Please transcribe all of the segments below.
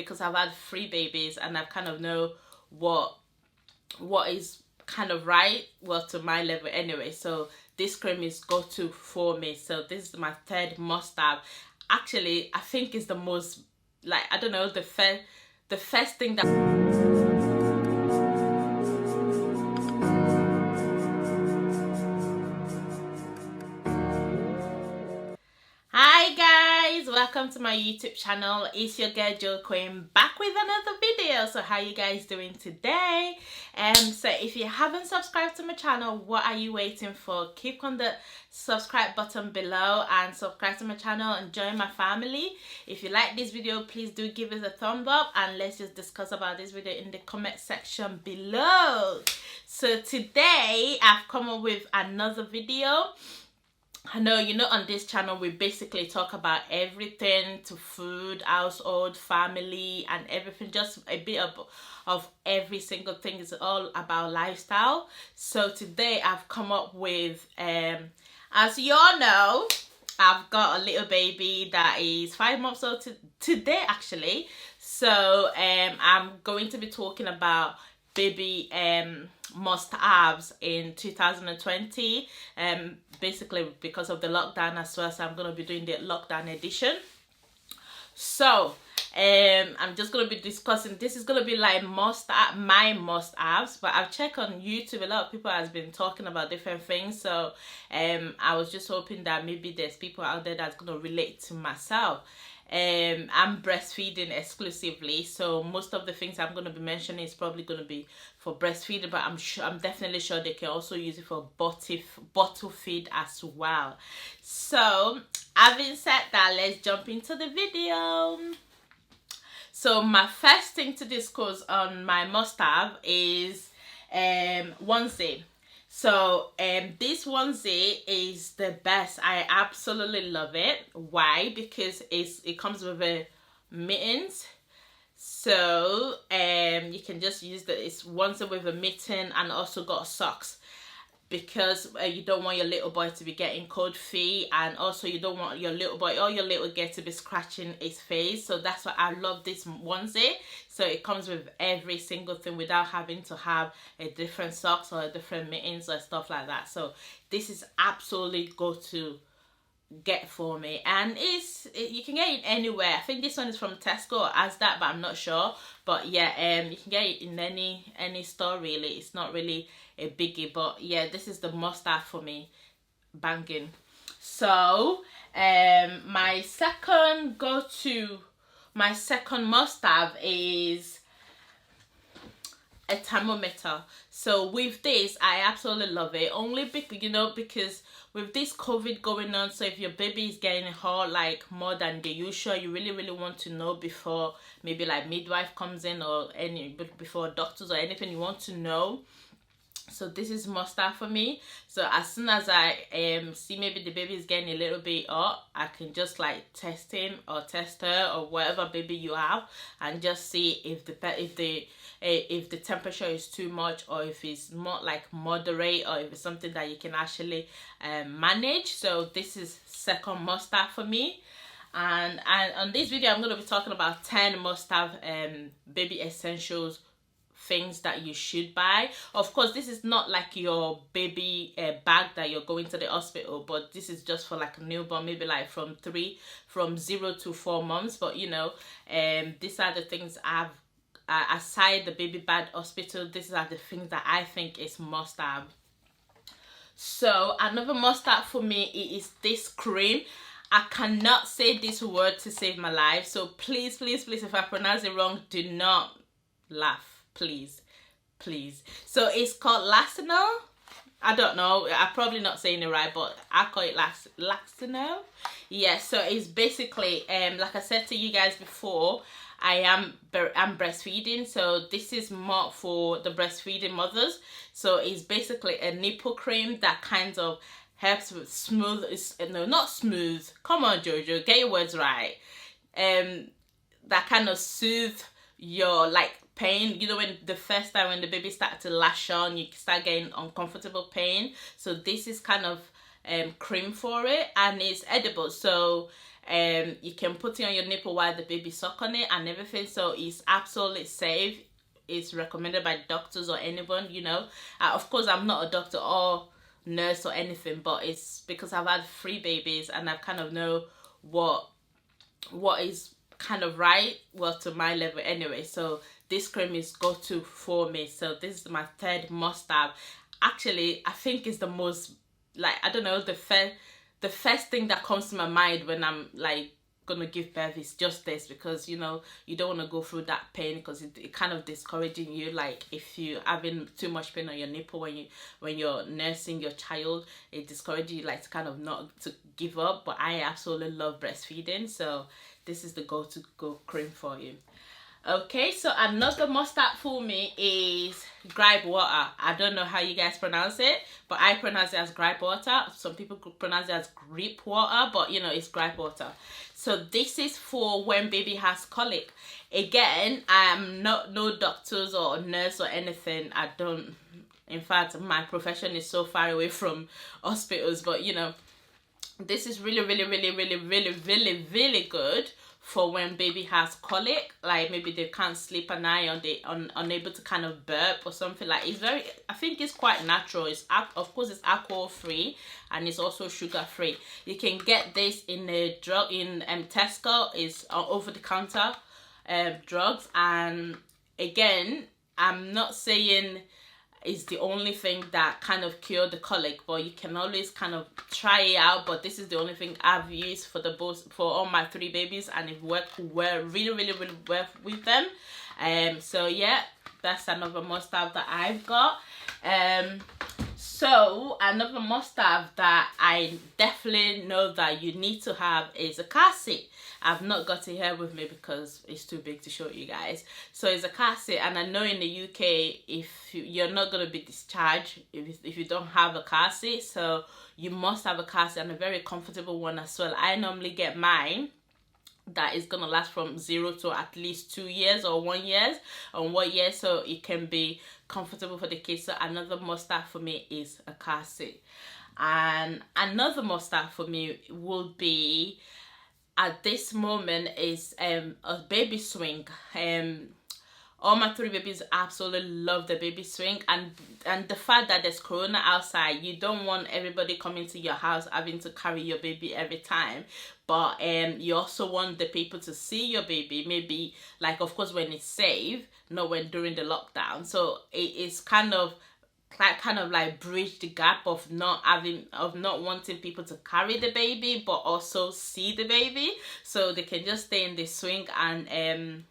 because I've had 3 babies and I kind of know what is kind of right, well, to my level anyway. So this cream is go-to for me. So this is my 3rd must-have. Actually, I think it's the most, like, I don't know, the first thing that... Hi guys, welcome to my YouTube channel. It's your girl JoQueen back with another video. So how you guys doing today? So if you haven't subscribed to my channel, what are you waiting for? Click on the subscribe button below and subscribe to my channel and join my family. If you like this video, please do give us a thumbs up and let's just discuss about this video in the comment section below. So today I've come up with another video. I know, you know, on this channel we basically talk about everything to food, household, family and everything, just a bit of every single thing. Is all about lifestyle. So today I've come up with, as you all know, I've got a little baby that is 5 months old today actually. So I'm going to be talking about baby must-haves in 2020, basically because of the lockdown as well. So I'm going to be doing the lockdown edition. So I'm just going to be discussing, this is going to be like my must-haves, but I've checked on YouTube, a lot of people has been talking about different things. So I was just hoping that maybe there's people out there that's going to relate to myself. I'm breastfeeding exclusively, so most of the things I'm going to be mentioning is probably going to be for breastfeeding, but I'm definitely sure they can also use it for bottle feed as well. So having said that, let's jump into the video. So my first thing to discuss on my must-have is onesie. So this onesie is the best. I absolutely love it. Why? Because it comes with a mittens. So you can just use it's onesie with a mitten and also got socks, because you don't want your little boy to be getting cold feet, and also you don't want your little boy or your little girl to be scratching his face. So that's why I love this onesie. So it comes with every single thing without having to have a different socks or a different mittens or stuff like that. So this is absolutely go to get for me, and you can get it anywhere. I think this one is from Tesco or Asda, but I'm not sure. But yeah, you can get it in any store really. It's not really a biggie, but yeah, this is the must-have for me. Banging. So my second must-have is a thermometer. So with this, I absolutely love it, only because with this COVID going on, so if your baby is getting hot like more than the usual, you really want to know before maybe like midwife comes in or before doctors or anything, you want to know. So this is must-have for me. So as soon as I see maybe the baby is getting a little bit hot, I can just like test him or test her or whatever baby you have, and just see if the temperature is too much, or if it's more like moderate, or if it's something that you can actually manage. So this is second must-have for me. And on this video I'm going to be talking about 10 must-have baby essentials, things that you should buy. Of course, this is not like your baby bag that you're going to the hospital, but this is just for like a newborn, maybe like from 0 to 4 months. But you know, these are the things I've aside the baby bag hospital, these are the things that I think is must-have. So another must-have for me is this cream. I cannot say this word to save my life, so please if I pronounce it wrong, do not laugh, please. So it's called Laxino. I don't know, I'm probably not saying it right, but I call it Laxino. Yeah, so it's basically like I said to you guys before, I'm breastfeeding, so this is more for the breastfeeding mothers. So it's basically a nipple cream that kind of helps with not smooth, come on Jojo, get your words right, that kind of soothe your like pain. You know, when the first time when the baby starts to lash on, you start getting uncomfortable pain. So this is kind of cream for it, and it's edible. So You can put it on your nipple while the baby suck on it and everything, so it's absolutely safe. It's recommended by doctors or anyone, you know. Of course, I'm not a doctor or nurse or anything, but it's because I've had 3 babies and I kind of know what is kind of right, well, to my level anyway. So this cream is go-to for me. So this is my 3rd must-have. Actually, I think it's the most, like, I don't know, the first thing that comes to my mind when I'm like gonna give birth is just this, because you know you don't want to go through that pain, because it kind of discouraging you. Like if you're having too much pain on your nipple when you're nursing your child, it discourages you, like, to kind of not to give up. But I absolutely love breastfeeding, so this is the go cream for you. Okay, so another must-have for me is gripe water. I don't know how you guys pronounce it, but I pronounce it as gripe water. Some people pronounce it as grape water, but you know, it's gripe water. So this is for when baby has colic. Again, I'm not no doctors or nurse or anything. I don't, in fact, my profession is so far away from hospitals, but you know, this is really good for when baby has colic, like maybe they can't sleep at night or they unable to kind of burp or something. Like, it's very, I think it's quite natural. It's, of course, it's alcohol free and it's also sugar free. You can get this in a drug in Tesco. It's over the counter drugs. And again, I'm not saying is the only thing that kind of cure the colic, but you can always kind of try it out. But this is the only thing I've used for all my 3 babies, and it worked well, really well with them. So yeah, that's another must-have that I've got. So another must-have that I definitely know that you need to have is a car seat. I've not got it here with me because it's too big to show you guys. So it's a car seat, and I know in the UK, if you're not going to be discharged if you don't have a car seat, so you must have a car seat, and a very comfortable one as well. I normally get mine that is gonna last from 0 to at least 2 years or 1 year, so it can be comfortable for the kids. So another must-have for me is a car seat. And another must-have for me will be, at this moment, is a baby swing. All my 3 babies absolutely love the baby swing, and the fact that there's corona outside, you don't want everybody coming to your house having to carry your baby every time. But you also want the people to see your baby, maybe, like, of course, when it's safe, not when during the lockdown. So it's kind of like bridge the gap of not wanting people to carry the baby but also see the baby, so they can just stay in the swing. And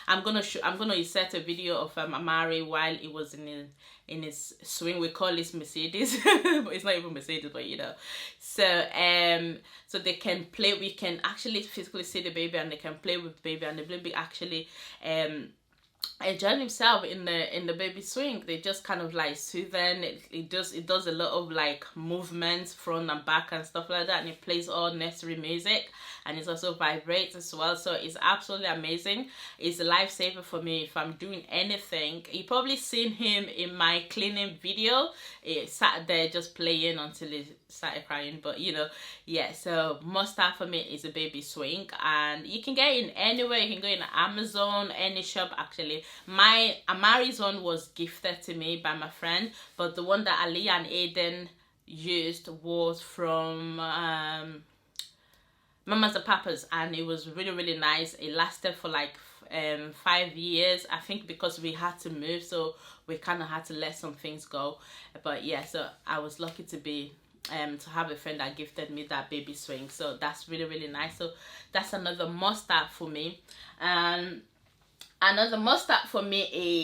I'm gonna insert a video of Amari while he was in his swing. We call this Mercedes, but it's not even Mercedes, but you know. So they can play. We can actually physically see the baby, and they can play with the baby, and the baby actually enjoy himself in the baby swing. They just kind of like soothing. It does a lot of like movements front and back and stuff like that, and it plays all necessary music, and it also vibrates as well. So it's absolutely amazing. It's a lifesaver for me if I'm doing anything. You probably seen him in my cleaning video. It sat there just playing until he started crying, but you know, yeah. So must-have for me is a baby swing, and you can get it in anywhere. You can go in Amazon, any shop actually. My Amari's one was gifted to me by my friend, but the one that Ali and Aiden used was from Mamas and Papas, and it was really nice. It lasted for like 5 years, I think, because we had to move, so we kind of had to let some things go. But yeah, so I was lucky to be to have a friend that gifted me that baby swing, so that's really nice. So that's another must-have for me. Another must-have for me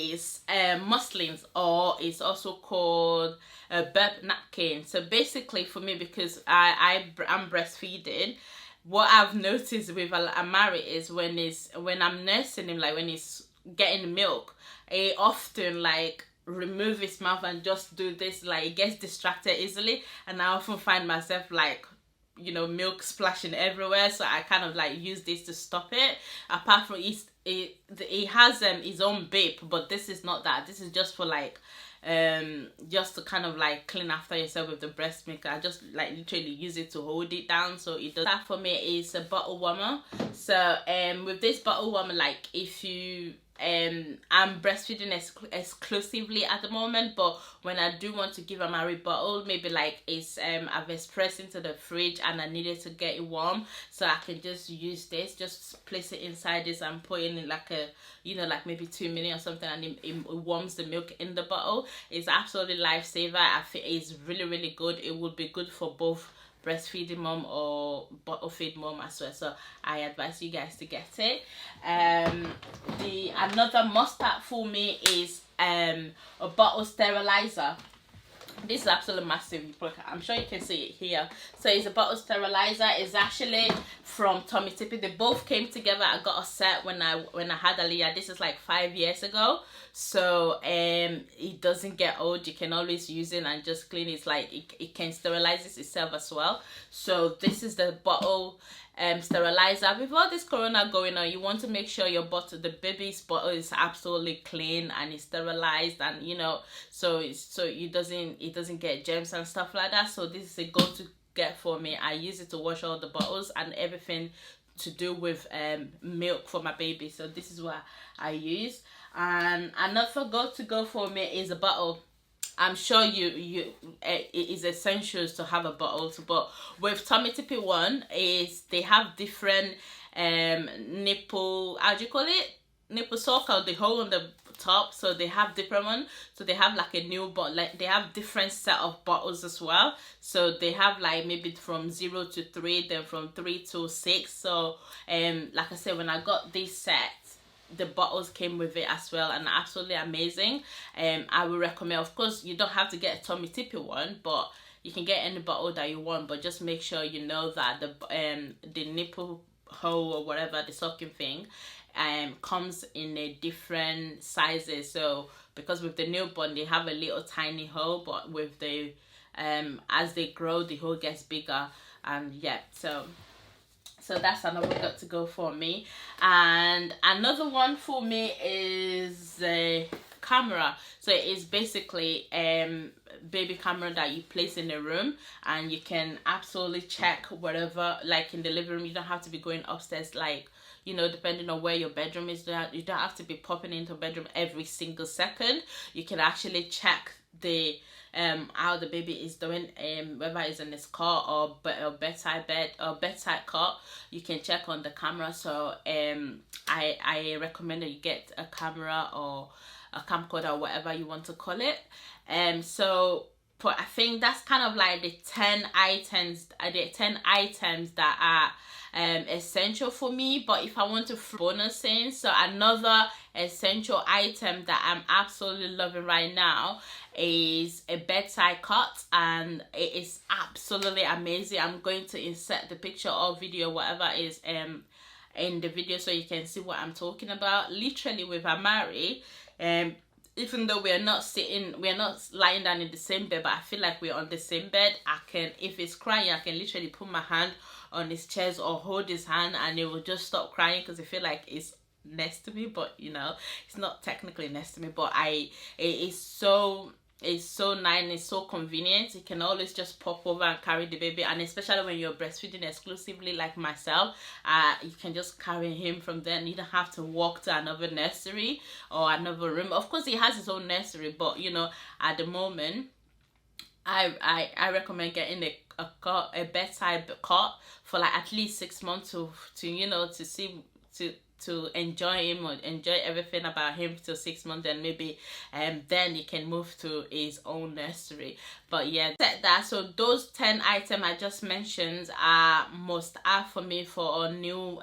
is muslins, or it's also called a Burp Napkin. So basically for me, because I'm breastfeeding, what I've noticed with Amari is when I'm nursing him, like when he's getting milk, he often like remove his mouth and just do this, like he gets distracted easily, and I often find myself like, you know, milk splashing everywhere. So I kind of like use this to stop it. Apart from he has his own babe, but this is not that. This is just for like just to kind of like clean after yourself with the breast milk. I just like literally use it to hold it down, so it does that for me. Is a bottle warmer. So with this bottle warmer, like if you I'm breastfeeding exclusively at the moment, but when I do want to give a Mary bottle, maybe like it's I've expressed into the fridge and I needed to get it warm, so I can just use this, just place it inside this and put in like a, you know, like maybe 2 minutes or something, and it warms the milk in the bottle. It's absolutely lifesaver. I think it's really good. It would be good for both breastfeeding mom or bottle feed mom as well, so I advise you guys to get it. The another must-have for me is a bottle sterilizer. This is absolutely massive. I'm sure you can see it here. So it's a bottle sterilizer. It's actually from Tommy Tippy. They both came together. I got a set when I had Aliyah. This is like 5 years ago. So it doesn't get old. You can always use it and just clean it. It's like it can sterilize itself as well. So this is the bottle sterilizer. With all this corona going on, you want to make sure your bottle, the baby's bottle, is absolutely clean and it's sterilized, and you know, so it doesn't get germs and stuff like that. So this is a go-to get for me. I use it to wash all the bottles and everything to do with milk for my baby. So this is what I use. And another go for me is a bottle. I'm sure it is essential to have a bottle, but with Tommy Tippy one is they have different nipple, how do you call it, nipple socket, the hole on the top. So they have different one. So they have like a new bottle, like they have different set of bottles as well. So they have like maybe from 0 to 3, then from 3 to 6. So like I said, when I got this set, the bottles came with it as well, and absolutely amazing. I will recommend. Of course, you don't have to get a Tommy Tippy one, but you can get any bottle that you want, but just make sure you know that the nipple hole or whatever, the sucking thing, comes in a different sizes. So because with the newborn they have a little tiny hole, but with the as they grow, the hole gets bigger. And yeah, so that's another go for me. And another one for me is a camera. So it's basically baby camera that you place in the room, and you can absolutely check whatever, like in the living room. You don't have to be going upstairs, like, you know, depending on where your bedroom is. You don't have to be popping into a bedroom every single second. You can actually check the how the baby is doing, whether it's in his cot or bedside bed or bedside cot. You can check on the camera. So I recommend that you get a camera or a camcorder or whatever you want to call it. So but I think that's kind of like the 10 items that are essential for me. But if I want to bonus in, so another essential item that I'm absolutely loving right now is a bedside cot, and it is absolutely amazing. I'm going to insert the picture or video, whatever is in the video, so you can see what I'm talking about. Literally with Amari, even though we're not lying down in the same bed, but I feel like we're on the same bed. I can, if it's crying, I can literally put my hand on his chest or hold his hand, and it will just stop crying because I feel like it's next to me. But you know, it's not technically next to me, but it's so nice and it's so convenient. You can always just pop over and carry the baby, and especially when you're breastfeeding exclusively like myself, you can just carry him from there, and you don't have to walk to another nursery or another room. Of course he has his own nursery, but you know, at the moment I recommend getting a bedside cot for like at least 6 months to you know, to enjoy him or enjoy everything about him till 6 months, and maybe then he can move to his own nursery. But yeah, that, so those 10 items I just mentioned are must have for me for a new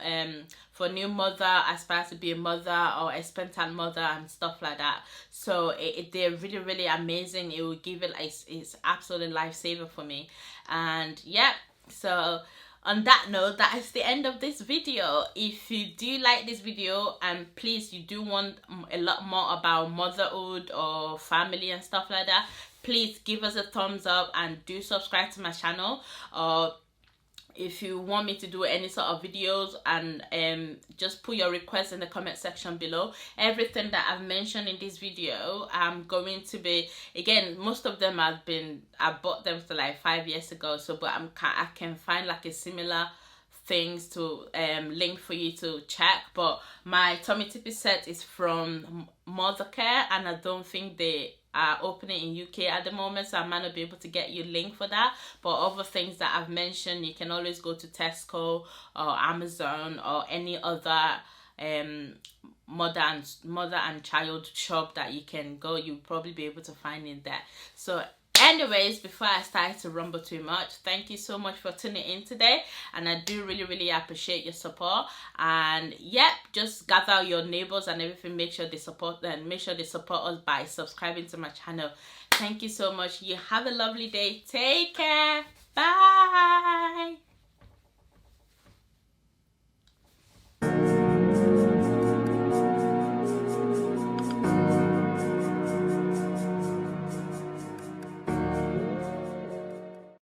mother, aspire to be a mother or expectant mother and stuff like that. So they're really amazing. It will give it, it's absolutely lifesaver for me. And yeah, so on that note, that is the end of this video. If you do like this video, and please, you do want a lot more about motherhood or family and stuff like that, please give us a thumbs up and do subscribe to my channel, or if you want me to do any sort of videos, and just put your requests in the comment section below. Everything that I've mentioned in this video, I'm going to be, again, most of them I bought them for like 5 years ago, so but I can find like a similar things to link for you to check. But my tummy tippy set is from Mothercare, and I don't think they are opening in UK at the moment, so I might not be able to get you a link for that. But other things that I've mentioned, you can always go to Tesco or Amazon or any other mother and child shop that you can go. You'll probably be able to find in there. So anyways, before I start to rumble too much, thank you so much for tuning in today, and I do really appreciate your support. And yep, just gather your neighbors and everything, make sure they support us by subscribing to my channel. Thank you so much. You have a lovely day. Take care. Bye.